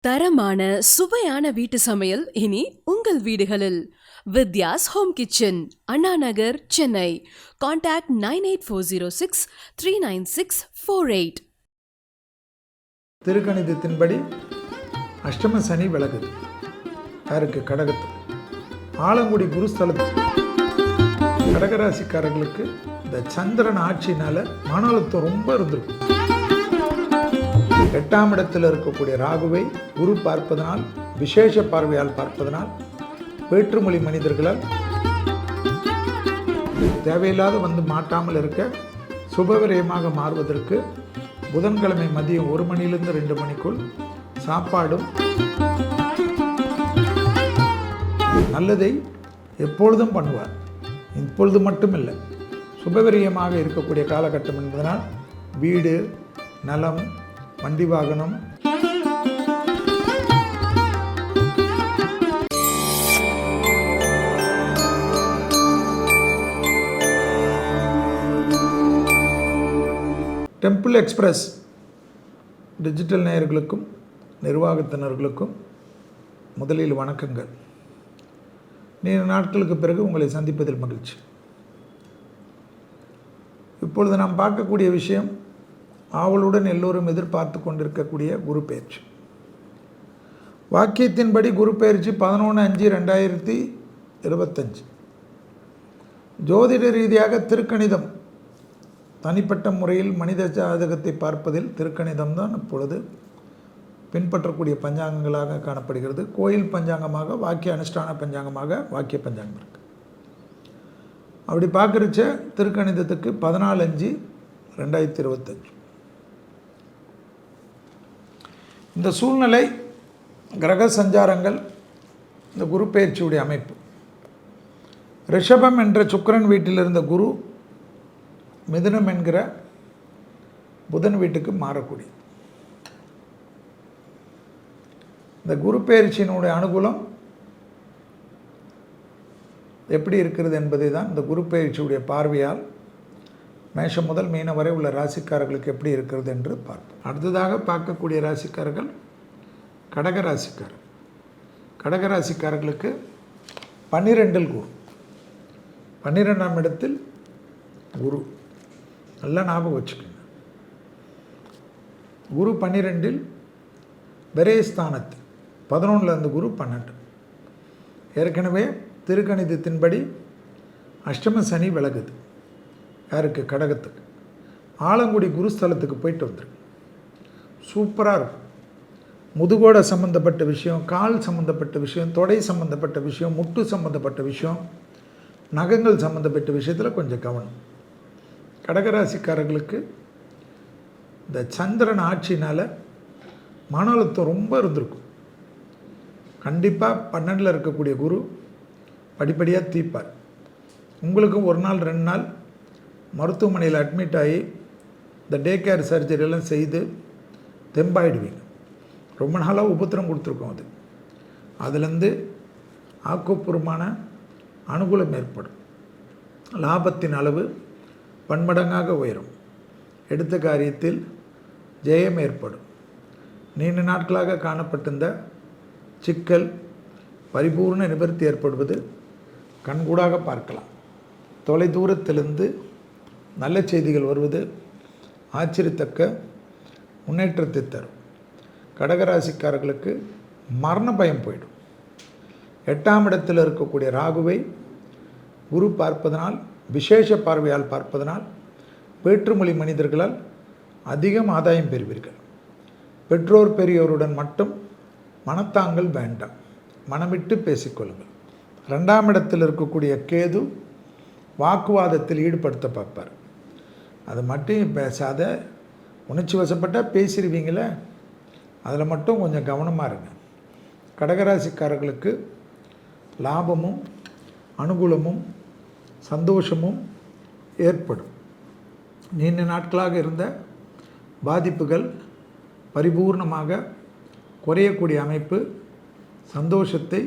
தரமான சுவையான வீட்டு சமையல் இனி உங்கள் வீடுகளில். Vidya's home kitchen, Anna Nagar, Chennai. Contact 9840639648. திருக்கணிதத்தின்படி அஷ்டம சனி விலகுது. யாருக்கு? கடகத்து. ஆலங்குடி குருஸ்தலத்துக்கு கடகராசிக்காரர்களுக்கு இந்த சந்திரன் ஆட்சினால மன அழுத்தம் ரொம்ப இருந்திருக்கும். 8ஆம் இடத்தில் இருக்கக்கூடிய ராகுவை குரு பார்ப்பதனால், விசேஷ பார்வையால் பார்ப்பதனால், வேற்றுமொழி மனிதர்களால் தேவையில்லாத வந்து மாட்டாமல் இருக்க சுபவிரயமாக மாறுவதற்கு புதன்கிழமை மதியம் 1 மணியிலிருந்து 2 மணிக்குள் சாப்பாடும் நல்லதை எப்பொழுதும் பண்ணுவார். இப்பொழுது மட்டுமில்லை, சுபவிரயமாக இருக்கக்கூடிய காலகட்டம் என்பதனால் வீடு, நலம், வண்டி வாகனம், டெம்பிள் எக்ஸ்பிரஸ் டிஜிட்டல் நேயர்களுக்கும் நிர்வாகத்தினர்களுக்கும் முதலில் வணக்கங்கள். நீண்ட நாட்களுக்கு பிறகு உங்களை சந்திப்பதில் மகிழ்ச்சி. இப்பொழுது நாம் பார்க்கக்கூடிய விஷயம், ஆவலுடன் எல்லோரும் எதிர்பார்த்து கொண்டிருக்கக்கூடிய குரு பெயர்ச்சி. வாக்கியத்தின்படி குரு பெயர்ச்சி 11/5/2025. ஜோதிட ரீதியாக திருக்கணிதம் தனிப்பட்ட முறையில் மனித ஜாதகத்தை பார்ப்பதில் திருக்கணிதம் தான் இப்பொழுது பின்பற்றக்கூடிய பஞ்சாங்கங்களாக காணப்படுகிறது. கோயில் பஞ்சாங்கமாக, வாக்கிய அனுஷ்டான பஞ்சாங்கமாக வாக்கிய பஞ்சாங்கம் இருக்குது. அப்படி பார்க்குறச்ச திருக்கணிதத்துக்கு 14/5/2025. இந்த சூழ்நிலை, கிரக சஞ்சாரங்கள், இந்த குரு பெயர்ச்சியுடைய அமைப்பு, ரிஷபம் என்ற சுக்கிரன் வீட்டில் இருந்த குரு மிதுனம் என்கிற புதன் வீட்டுக்கு மாறக்கூடிய இந்த குரு பெயர்ச்சியினுடைய அனுகூலம் எப்படி இருக்கிறது என்பதை தான் இந்த குரு பெயர்ச்சியுடைய பார்வையால் மேஷம் முதல் மீனம் வரை உள்ள ராசிக்காரர்களுக்கு எப்படி இருக்கிறது என்று பார்ப்போம். அடுத்ததாக பார்க்கக்கூடிய ராசிக்காரர்கள் கடகராசிக்காரர். கடகராசிக்காரர்களுக்கு 12இல் குரு, 12ஆம் இடத்தில் குரு. நல்லா ஞாபகம் வச்சுக்கோங்க. குரு 12இல் விரயஸ்தானத்தில், 11 அந்த குரு 12. ஏற்கனவே திருக்கணிதத்தின்படி அஷ்டம சனி விலகுது. யாருக்கு? கடகத்துக்கு. ஆலங்குடி குருஸ்தலத்துக்கு போயிட்டு வந்துருக்கு. சூப்பராக இருக்கும். முதுகோட சம்மந்தப்பட்ட விஷயம், கால் சம்மந்தப்பட்ட விஷயம், தொடை சம்மந்தப்பட்ட விஷயம், முட்டு சம்மந்தப்பட்ட விஷயம், நகங்கள் சம்மந்தப்பட்ட விஷயத்தில் கொஞ்சம் கவனம். கடகராசிக்காரர்களுக்கு இந்த சந்திரன் ஆட்சினால் மன அழுத்தம் ரொம்ப இருந்திருக்கும். கண்டிப்பாக 12இல் இருக்கக்கூடிய குரு படிப்படியாக தீர்ப்பார். உங்களுக்கும் 1 நாள் 2 நாள் மருத்துவமனையில் அட்மிட் ஆகி இந்த டே கேர் சர்ஜரியெல்லாம் செய்து தெம்பாயிடுவீங்க. ரொம்ப நாளாக உபத்திரம் கொடுத்துருக்கோம். அதுலேருந்து ஆக்கப்பூர்வமான அனுகூலம் ஏற்படும். லாபத்தின் அளவு பன்மடங்காக உயரும். எடுத்த காரியத்தில் ஜெயம் ஏற்படும். நீண்ட நாட்களாக காணப்பட்டிருந்த சிக்கல் பரிபூர்ண நிவர்த்தி ஏற்படுவது கண்கூடாக பார்க்கலாம். தொலைதூரத்திலிருந்து நல்ல செய்திகள் வருவது ஆச்சரியத்தக்க முன்னேற்றத்தை தரும். கடகராசிக்காரர்களுக்கு மரண பயம் போயிடும். 8ஆம் இடத்தில் இருக்கக்கூடிய ராகுவை குரு பார்ப்பதனால், விசேஷ பார்வையால் பார்ப்பதனால், வேற்றுமொழி மனிதர்களால் அதிகம் ஆதாயம் பெறுவீர்கள். பெற்றோர் பெரியோருடன் மட்டும் மனத்தாங்கள் வேண்டாம், மனமிட்டு பேசிக்கொள்ளுங்கள். 2ஆம் இடத்தில் இருக்கக்கூடிய கேது வாக்குவாதத்தில் ஈடுபடுத்த பார்ப்பார். அது மட்டும் பேசாத, உணர்ச்சி வசப்பட்டால் பேசிடுவீங்களே, அதில் மட்டும் கொஞ்சம் கவனமாக இருங்க. கடகராசிக்காரர்களுக்கு லாபமும் அனுகூலமும் சந்தோஷமும் ஏற்படும். நீண்ட நாட்களாக இருந்த பாதிப்புகள் பரிபூர்ணமாக குறையக்கூடிய அமைப்பு சந்தோஷத்தை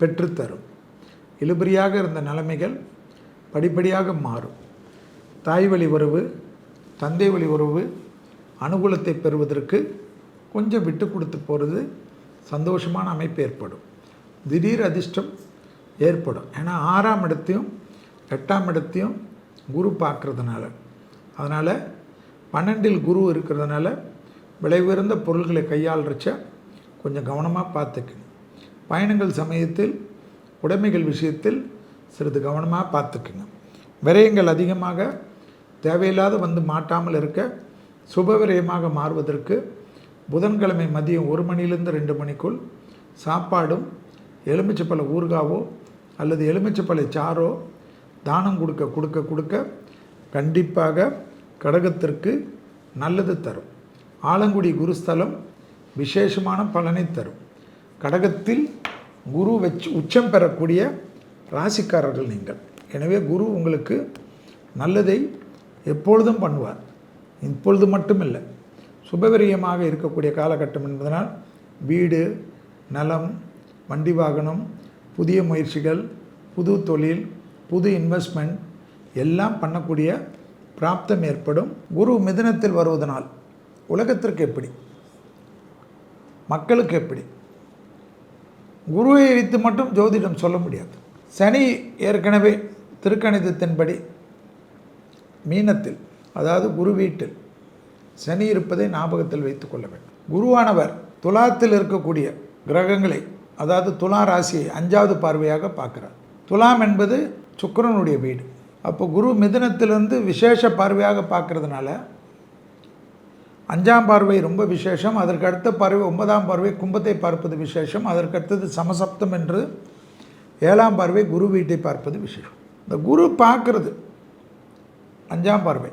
பெற்றுத்தரும். இழுபறியாக இருந்த நிலைமைகள் படிப்படியாக மாறும். தாய் வழி உறவு, தந்தை வழி உறவு அனுகூலத்தை பெறுவதற்கு கொஞ்சம் விட்டு கொடுத்து போகிறது சந்தோஷமான அமைப்பு ஏற்படும். திடீர் அதிர்ஷ்டம் ஏற்படும். ஏன்னா 6ஆம் இடத்தையும் 8ஆம் இடத்தையும் குரு பார்க்குறதுனால, அதனால் 12இல் குரு இருக்கிறதுனால விலை உயர்ந்த பொருள்களை கையாளுறச்ச கொஞ்சம் கவனமாக பார்த்துக்குங்க. பயணங்கள் சமயத்தில் உடைமைகள் விஷயத்தில் சிறிது கவனமாக பார்த்துக்குங்க. விரயங்கள் அதிகமாக தேவையில்லாத வந்து மாட்டாமல் இருக்க சுப விரயமாக மாறுவதற்கு புதன்கிழமை மதியம் 1 மணிலிருந்து 2 மணிக்குள் சாப்பாடும் எலுமிச்சப்பழ ஊறுகாவோ அல்லது எலுமிச்சப்பழ சாறோ தானம் கொடுக்க கண்டிப்பாக கடகத்திற்கு நல்லது தரும். ஆலங்குடி குருஸ்தலம் விசேஷமான பலனை தரும். கடகத்தில் குரு வச்சு உச்சம் பெறக்கூடிய ராசிக்காரர்கள் நீங்கள். எனவே குரு உங்களுக்கு நல்லதை எப்பொழுதும் பண்ணுவார். இப்பொழுது மட்டுமில்லை, சுபவிரயமாக இருக்கக்கூடிய காலகட்டம் என்பதனால் வீடு, நலம், வண்டி வாகனம், புதிய முயற்சிகள், புது தொழில், புது இன்வெஸ்ட்மெண்ட் எல்லாம் பண்ணக்கூடிய பிராப்தம் ஏற்படும். குரு மிதுனத்தில் வருவதனால் உலகத்திற்கு எப்படி, மக்களுக்கு எப்படி, குருவை வைத்து மட்டும் ஜோதிடம் சொல்ல முடியாது. சனி ஏற்கனவே திருக்கணிதத்தின்படி மீனத்தில், அதாவது குரு வீட்டில் சனி இருப்பதை ஞாபகத்தில் வைத்து கொள்ள வேண்டும். குருவானவர் துலாத்தில் இருக்கக்கூடிய கிரகங்களை, அதாவது துலா ராசியை 5வது பார்வையாக பார்க்குறார். துலாம் என்பது சுக்கிரனுடைய வீடு. அப்போ குரு மிதுனத்திலிருந்து விசேஷ பார்வையாக பார்க்கறதுனால 5ஆம் பார்வை ரொம்ப விசேஷம். அதற்கு அடுத்த பார்வை 9ஆம் பார்வை கும்பத்தை பார்ப்பது விசேஷம். அதற்கு அடுத்தது சமசப்தம் என்று 7ஆம் பார்வை குரு வீட்டை பார்ப்பது விசேஷம். இந்த குரு பார்க்கறது 5ஆம் பார்வை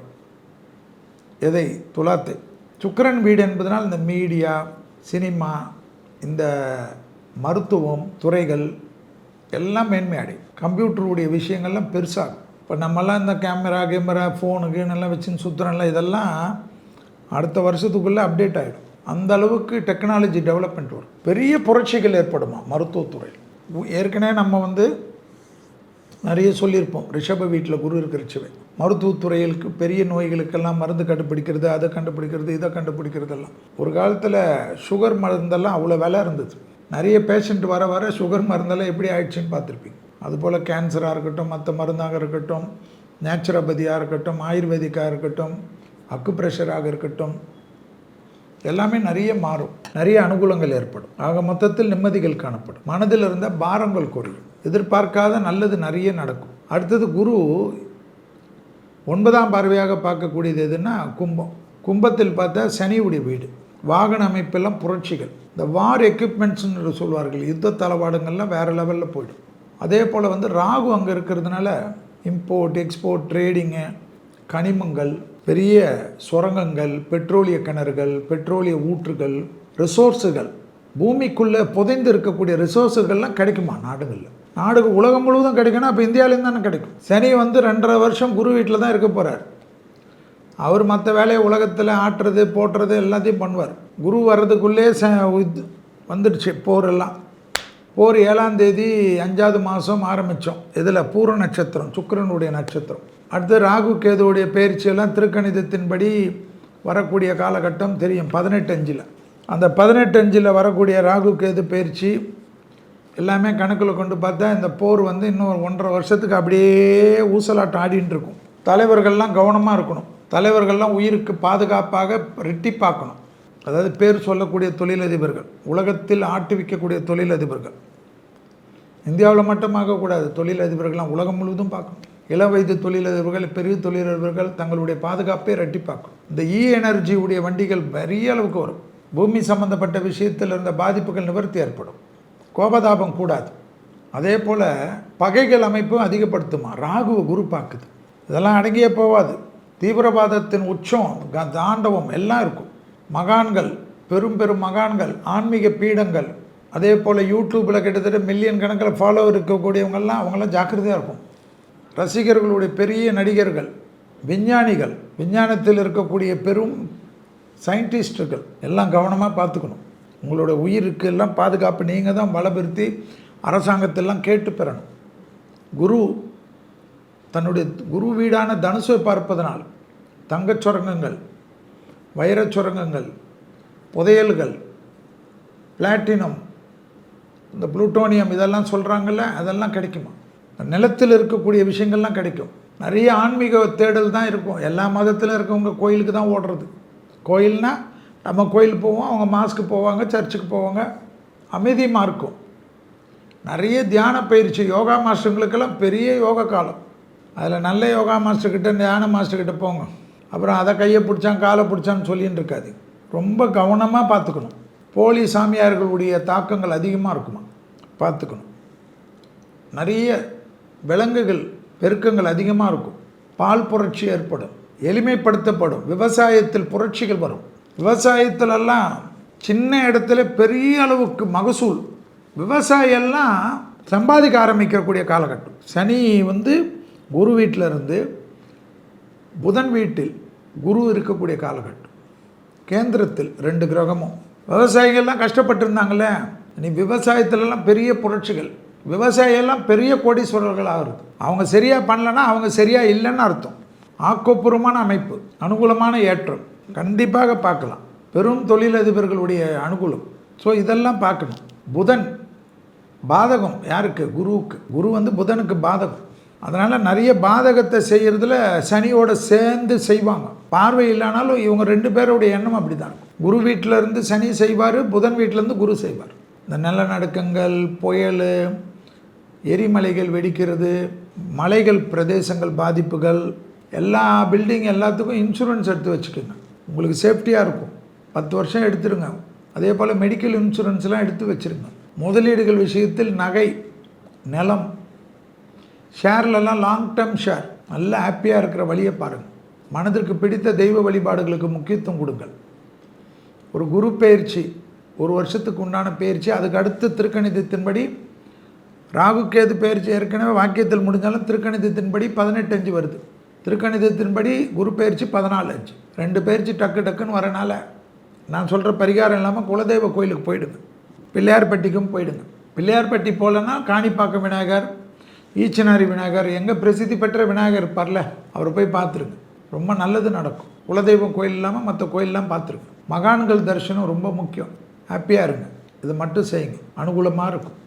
எதை, துலாத்தை. சுக்கிரன் வீடு என்பதனால் இந்த மீடியா, சினிமா, இந்த மருத்துவம் துறைகள் எல்லாம் மேன்மை அடையும். கம்ப்யூட்டருடைய விஷயங்கள்லாம் பெருசாகும். இப்போ நம்மலாம் இந்த கேமரா ஃபோனுக்கு நல்லா வச்சுன்னு சுற்றுறோம்ல, இதெல்லாம் அடுத்த வருஷத்துக்குள்ளே அப்டேட் ஆகிடும். அந்த அளவுக்கு டெக்னாலஜி டெவலப்மெண்ட் வரும். பெரிய புரட்சிகள் ஏற்படுமா மருத்துவத்துறையில். ஏற்கனவே நம்ம நிறைய சொல்லியிருப்போம். ரிஷப வீட்டில் குரு இருக்கிறச்சவே மருத்துவத்துறைகளுக்கு பெரிய நோய்களுக்கெல்லாம் மருந்து கண்டுபிடிக்கிறது, அதை கண்டுபிடிக்கிறது, இதை கண்டுபிடிக்கிறதெல்லாம். ஒரு காலத்தில் சுகர் மருந்தெல்லாம் அவ்வளோ விலை இருந்தது. நிறைய பேஷண்ட் வர வர சுகர் மருந்தெல்லாம் எப்படி ஆயிடுச்சுன்னு பார்த்துருப்பீங்க. அதுபோல் கேன்சராக இருக்கட்டும், மற்ற மருந்தாக இருக்கட்டும், நேச்சுரோபதியாக இருக்கட்டும், ஆயுர்வேதிக்காக இருக்கட்டும், அக்குப்ரெஷராக இருக்கட்டும், எல்லாமே நிறைய மாறும். நிறைய அனுகூலங்கள் ஏற்படும். ஆக மொத்தத்தில் நிம்மதிகள் காணப்படும். மனதில் இருந்த பாரங்கள் குறையும். எதிர்பார்க்காத நல்லது நிறைய நடக்கும். அடுத்தது குரு 9ஆம் பார்வையாக பார்க்கக்கூடியது எதுன்னா கும்பம். கும்பத்தில் பார்த்தா சனியுடைய வீடு. வாகன அமைப்பெல்லாம் புரட்சிகள். இந்த வார் எக்யூப்மெண்ட்ஸ்ன்னு சொல்வார்கள், யுத்த தளவாடங்கள்லாம் வேறு லெவலில் போய்டும். அதே போல் ராகு அங்கே இருக்கிறதுனால இம்போர்ட் எக்ஸ்போர்ட் ட்ரேடிங்கு, கனிமங்கள், பெரிய சுரங்கங்கள், பெட்ரோலிய கிணறுகள், பெட்ரோலிய ஊற்றுகள், ரிசோர்ஸுகள், பூமிக்குள்ளே புதைந்து இருக்கக்கூடிய ரிசோர்ஸுகள்லாம் கிடைக்குமா நாடுகள் உலகம் முழுவதும் கிடைக்கணும். அப்போ இந்தியாவிலேருந்து தானே கிடைக்கும். சனி 2.5 வருஷம் குரு வீட்டில் தான் இருக்க போகிறார். அவர் மற்ற வேலையை உலகத்தில் ஆட்டுறது போட்டுறது எல்லாத்தையும் பண்ணுவார். குரு வர்றதுக்குள்ளே வந்துடுச்சு போரெல்லாம். போர் 7ஆம் தேதி 5வது மாதம் ஆரம்பித்தோம். இதில் பூர நட்சத்திரம், சுக்கிரனுடைய நட்சத்திரம். அடுத்து ராகு கேதுவுடைய பயிற்சியெல்லாம் திருக்கணிதத்தின்படி வரக்கூடிய காலகட்டம் தெரியும். 18:5. அந்த 18:5 வரக்கூடிய ராகு கேது பயிற்சி எல்லாமே கணக்கில் கொண்டு பார்த்தா இந்த போர் இன்னும் 1.5 வருஷத்துக்கு அப்படியே ஊசலாட்டம் ஆடின்னு இருக்கும். தலைவர்கள்லாம் கவனமாக இருக்கணும். தலைவர்கள்லாம் உயிருக்கு பாதுகாப்பாக ரெட்டிப்பாக்கணும். அதாவது பேர் சொல்லக்கூடிய தொழிலதிபர்கள், உலகத்தில் ஆட்டுவிக்கக்கூடிய தொழிலதிபர்கள், இந்தியாவில் மட்டும் ஆகக்கூடாது. தொழிலதிபர்கள்லாம் உலகம் முழுவதும் பார்க்கணும். இளம் வயது தொழிலதிபர்கள், பெரிய தொழிலதிபர்கள் தங்களுடைய பாதுகாப்பை ரெட்டிப்பாக்கணும். இந்த எனர்ஜியுடைய வண்டிகள் பெரிய அளவுக்கு வரும். பூமி சம்பந்தப்பட்ட விஷயத்தில் இருந்த பாதிப்புகள் நிவர்த்தி ஏற்படும். கோபதாபம் கூடாது. அதே போல் பகைகள் அமைப்பும் அதிகப்படுத்துமா. ராகு குரு பார்க்குது. இதெல்லாம் அடங்கியே போகாது. தீவிரவாதத்தின் உச்சம், தாண்டவம் எல்லாம் இருக்கும். மகான்கள், பெரும் மகான்கள், ஆன்மீக பீடங்கள், அதே போல் யூடியூப்பில் கிட்டத்தட்ட மில்லியன் கணக்கில் ஃபாலோவர் இருக்கக்கூடியவங்கள்லாம் அவங்களாம் ஜாக்கிரதையாக இருக்கும். ரசிகர்களுடைய பெரிய நடிகர்கள், விஞ்ஞானிகள், விஞ்ஞானத்தில் இருக்கக்கூடிய பெரும் சயின்டிஸ்டுகள் எல்லாம் கவனமாக பார்த்துக்கணும். உங்களோட உயிருக்கு எல்லாம் பாதுகாப்பு நீங்கள் தான் பலப்படுத்தி அரசாங்கத்தெல்லாம் கேட்டு பெறணும். குரு தன்னுடைய குரு வீடான தனுசை பார்ப்பதனால் தங்கச் சுரங்கங்கள், வைரச் சுரங்கங்கள், புதையல்கள், பிளாட்டினம் இந்த புளூட்டோனியம் இதெல்லாம் சொல்கிறாங்கல்ல, அதெல்லாம் கிடைக்குமா? நிலத்தில் இருக்கக்கூடிய விஷயங்கள்லாம் கிடைக்கும். நிறைய ஆன்மீக தேடல் தான் இருக்கும். எல்லா மதத்தில் இருக்கவங்க கோயிலுக்கு தான் ஓடுறது. கோயில்னால் நம்ம கோயில் போவோம், அவங்க மாஸ்க்கு போவாங்க, சர்ச்சுக்கு போவாங்க, அமைதியமாக இருக்கும். நிறைய தியான பயிற்சி யோகா மாஸ்டருங்களுக்கெல்லாம் பெரிய யோகா காலம். அதில் நல்ல யோகா மாஸ்டர்கிட்ட தியான மாஸ்டர்கிட்ட போங்க. அப்புறம் அதை கையை பிடிச்சான் காலை பிடிச்சான்னு சொல்லின்னு இருக்காது. ரொம்ப கவனமாக பார்த்துக்கணும். போலி சாமியார்களுடைய தாக்கங்கள் அதிகமாக இருக்குமா, பார்த்துக்கணும். நிறைய விலங்குகள் பெருக்கங்கள் அதிகமாக இருக்கும். பால் புரட்சி ஏற்படும், எளிமைப்படுத்தப்படும். விவசாயத்தில் புரட்சிகள் வரும். விவசாயத்திலெல்லாம் சின்ன இடத்துல பெரிய அளவுக்கு மகசூல். விவசாயெல்லாம் சம்பாதிக்க ஆரம்பிக்கக்கூடிய காலகட்டம். சனி குரு வீட்டில் இருந்து புதன் வீட்டில் குரு இருக்கக்கூடிய காலகட்டம். கேந்திரத்தில் 2 கிரகமும். விவசாயிகள்லாம் கஷ்டப்பட்டுருந்தாங்களே, இனி விவசாயத்திலலாம் பெரிய புரட்சிகள். விவசாயியெல்லாம் பெரிய கோடீஸ்வரர்கள் ஆகிறது. அவங்க சரியாக பண்ணலன்னா அவங்க சரியாக இல்லைன்னு அர்த்தம். ஆக்கப்பூர்வமான அமைப்பு, அனுகூலமான ஏற்றம் கண்டிப்பாக பார்க்கலாம். பெரும் தொழிலதிபர்களுடைய அனுகூலம். ஸோ இதெல்லாம் பார்க்கணும். புதன் பாதகம் யாருக்கு? குருவுக்கு. குரு புதனுக்கு பாதகம். அதனால் நிறைய பாதகத்தை செய்கிறதுல சனியோடு சேர்ந்து செய்வாங்க. பார்வை இல்லைனாலும் இவங்க 2 பேருடைய எண்ணம் அப்படி தான் இருக்கும். குரு வீட்டிலேருந்து சனி செய்வார், புதன் வீட்டிலேருந்து குரு செய்வார். இந்த நிலநடுக்கங்கள், புயல், எரிமலைகள் வெடிக்கிறது, மலைகள் பிரதேசங்கள் பாதிப்புகள், எல்லா பில்டிங் எல்லாத்துக்கும் இன்சூரன்ஸ் எடுத்து வச்சுக்கோங்க. உங்களுக்கு சேஃப்டியாக இருக்கும். 10 வருஷம் எடுத்துருங்க. அதே போல் மெடிக்கல் இன்சூரன்ஸ்லாம் எடுத்து வச்சுருங்க. முதலீடுகள் விஷயத்தில் நகை, நிலம், ஷேர்லலாம் லாங் டேர்ம் ஷேர் நல்லா ஹாப்பியாக இருக்கிற வழியை பாருங்கள். மனதிற்கு பிடித்த தெய்வ வழிபாடுகளுக்கு முக்கியத்துவம் கொடுங்கள். ஒரு குரு பயிற்சி 1 வருஷத்துக்கு உண்டான பயிற்சி. அதுக்கு அடுத்து திருக்கணிதத்தின்படி ராகு கேது பயிற்சி ஏற்கனவே வாக்கியத்தில் முடிஞ்சாலும் திருக்கணிதத்தின்படி 18:5 வருது. திருக்கணிதத்தின்படி குரு பயிற்சி 14:5. 2 பயிற்சி டக்கு டக்குன்னு வரனால நான் சொல்கிற பரிகாரம் இல்லாமல் குலதெய்வ கோயிலுக்கு போயிடுங்க. பிள்ளையார்பட்டிக்கும் போயிடுங்க. பிள்ளையார்பட்டி போகலன்னா காணிப்பாக்கம் விநாயகர், ஈச்சனாரி விநாயகர், எங்கே பிரசித்தி பெற்ற விநாயகர் இருப்பார்ல, அவரை போய் பார்த்துருங்க. ரொம்ப நல்லது நடக்கும். குலதெய்வம் கோயில் இல்லாமல் மற்ற கோயிலெலாம் பார்த்துருங்க. மகான்கள் தரிசனம் ரொம்ப முக்கியம். ஹாப்பியாக இருங்க. இதை மட்டும் செய்யுங்க, அனுகூலமாக இருக்கும்.